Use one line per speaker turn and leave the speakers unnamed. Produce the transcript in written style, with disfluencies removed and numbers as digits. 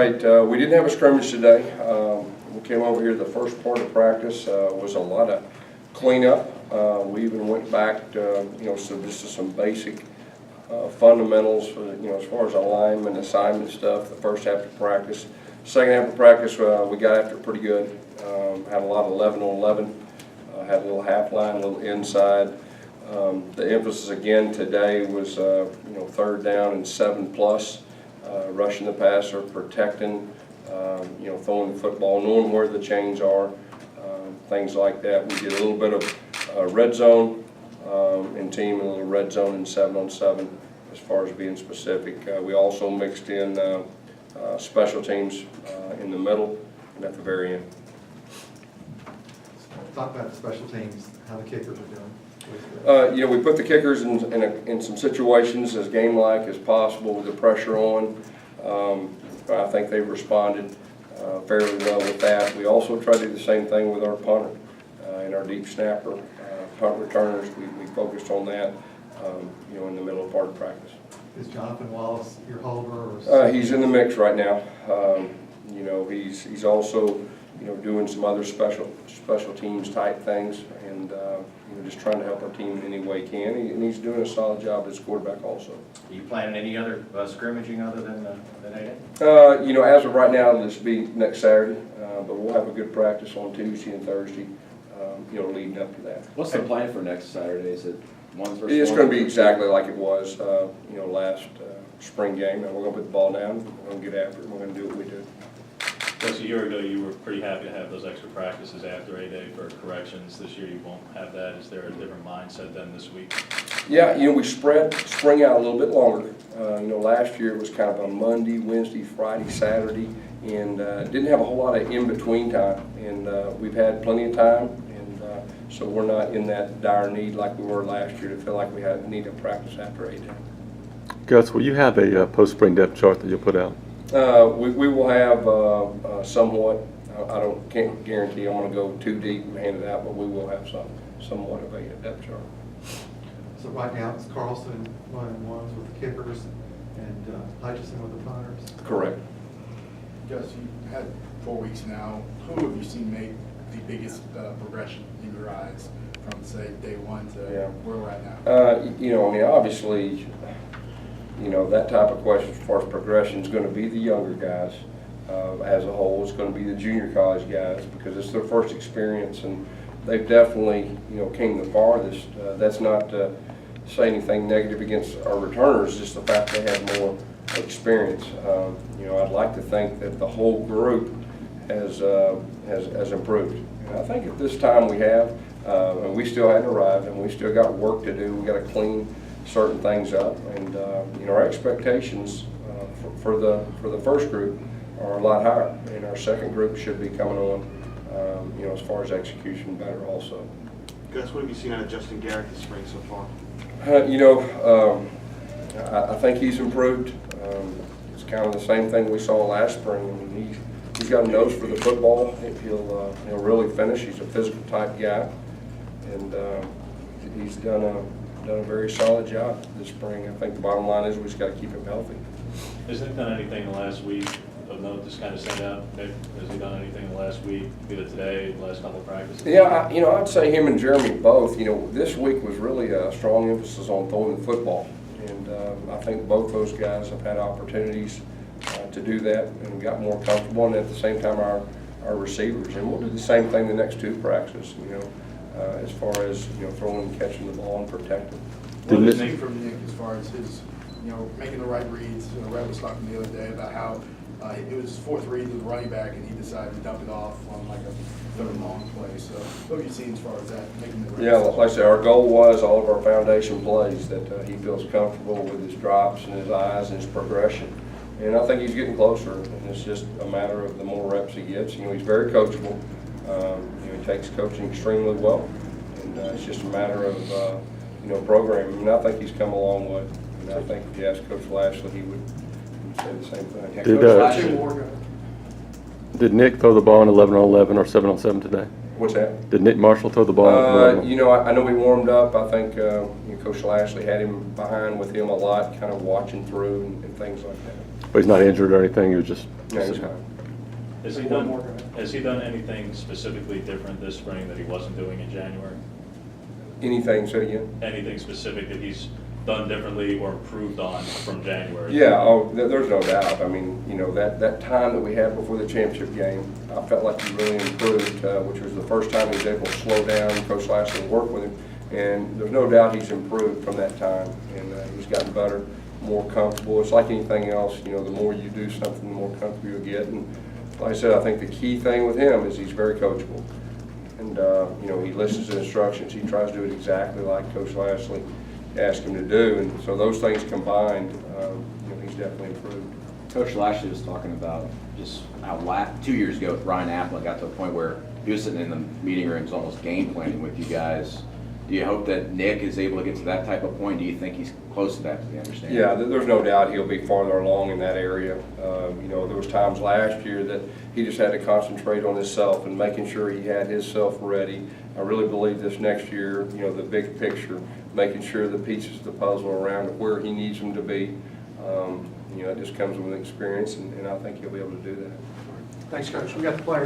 right, we didn't have a scrimmage today. We came over here, the first part of practice was a lot of cleanup. We even went back to, so this is some basic fundamentals, for, as far as alignment, assignment stuff, the first half of practice. Second half of practice, we got after it pretty good. Had a lot of 11 on 11, had a little half line, a little inside. The emphasis again today was, third down and 7+, rushing the passer, protecting, throwing the football, knowing where the chains are, things like that. We did a little bit of red zone and team, and a little red zone and 7-on-7 as far as being specific. We also mixed in special teams in the middle and at the very end.
Talk about the special teams, how the kickers are doing.
We put the kickers in some situations as game-like as possible with the pressure on. I think they've responded fairly well with that. We also try to do the same thing with our punter and our deep snapper, punt returners. We focused on that, in the middle part of practice.
Is Jonathan Wallace your holder? Or
he's in the mix right now. He's also doing some other special teams type things, and just trying to help our team in any way he can. And he's doing a solid job as quarterback also.
Are you planning any other scrimmaging other than 8A?
As of right now, this will be next Saturday, but we'll have a good practice on Tuesday and Thursday, leading up to that.
What's the plan for next Saturday? Is it one versus
It's
one?
going to be exactly like it was, last spring game. Now we're going to put the ball down. We're going to get after it. We're going to do what we do.
Because a year ago, you were pretty happy to have those extra practices after 8A for corrections. This year, you won't have that. Is there a different mindset than this week?
Yeah, we spread spring out a little bit longer. Last year it was kind of a Monday, Wednesday, Friday, Saturday, and didn't have a whole lot of in-between time. And we've had plenty of time, and so we're not in that dire need like we were last year to feel like we need to practice after 8A.
Gus, will you have a post-spring depth chart that you'll put out?
We will have somewhat. Can't guarantee I'm going to go too deep and hand it out, but we will have somewhat of a depth chart.
So right now it's Carlson 1-on-1s with the kickers and Hutchison with the punters.
Correct.
Gus, you had 4 weeks now. Who have you seen make the biggest progression in your eyes from, say, day one to where we're at now?
Obviously, that type of question as far as progression is going to be the younger guys. As a whole, it's going to be the junior college guys because it's their first experience, and they've definitely, came the farthest. That's not to say anything negative against our returners, just the fact they have more experience. I'd like to think that the whole group has improved. And I think at this time we have, and we still hadn't arrived, and we still got work to do. We got to clean certain things up, and our expectations for the first group are a lot higher, and our second group should be coming on, as far as execution better also.
Gus, what have you seen out of Justin Garrett this spring so far?
I think he's improved. It's kind of the same thing we saw last spring. I mean, he's got a nose for the football. He'll really finish. He's a physical type guy, and he's done a very solid job this spring. I think the bottom line is we just got to keep him healthy.
Has Nick done anything in the last week of note to kind of stand out? Nick, has he done anything in the last week, either today, the last couple of practices?
Yeah, I'd say him and Jeremy both. This week was really a strong emphasis on throwing the football, and I think both those guys have had opportunities to do that and got more comfortable. And at the same time, our receivers, and we'll do the same thing the next two practices. As far as throwing and catching the ball and protecting.
What did you think from Nick as far as his, making the right reads? Red was talking the other day about how it was his fourth read to the running back, and he decided to dump it off on like a third and long play. So what have you seen as far as that, making the right decision?
Like I said, our goal was all of our foundation plays that he feels comfortable with his drops and his eyes and his progression. And I think he's getting closer, and it's just a matter of the more reps he gets. He's very coachable. He takes coaching extremely well, and it's just a matter of programming. And I think he's come a long way. And I think if you ask Coach Lashley, he would say the same thing.
Did Nick throw the ball in 11-on-11 or 7-on-7 today?
What's that?
Did Nick Marshall throw the ball?
I know he warmed up. I think Coach Lashley had him behind with him a lot, kind of watching through and things like that.
But he's not injured or anything, he was just.
No, he's fine.
Has he done anything specifically different this spring that he wasn't doing in January?
Anything, say again?
Anything specific that he's done differently or improved on from January?
Yeah, there's no doubt. I mean, you know, that time that we had before the championship game, I felt like he really improved, which was the first time he was able to slow down, Coach Lashley work with him. And there's no doubt he's improved from that time, and he's gotten better, more comfortable. It's like anything else, you know, the more you do something, the more comfortable you'll get. And like I said, I think the key thing with him is he's very coachable. And, you know, he listens to instructions. He tries to do it exactly like Coach Lashley asked him to do. And so those things combined, you know, he's definitely improved.
Coach Lashley was talking about just how 2 years ago with Ryan Applin got to a point where he was sitting in the meeting rooms almost game planning with you guys. Do you hope that Nick is able to get to that type of point? Do you think he's close to that, to the understanding?
Yeah, there's no doubt he'll be farther along in that area. You know, there was times last year that he just had to concentrate on himself and making sure he had himself ready. I really believe this next year, you know, the big picture, making sure the pieces of the puzzle are around where he needs them to be. You know, it just comes with experience, and I think he'll be able to do that.
Thanks, Coach. We got the players.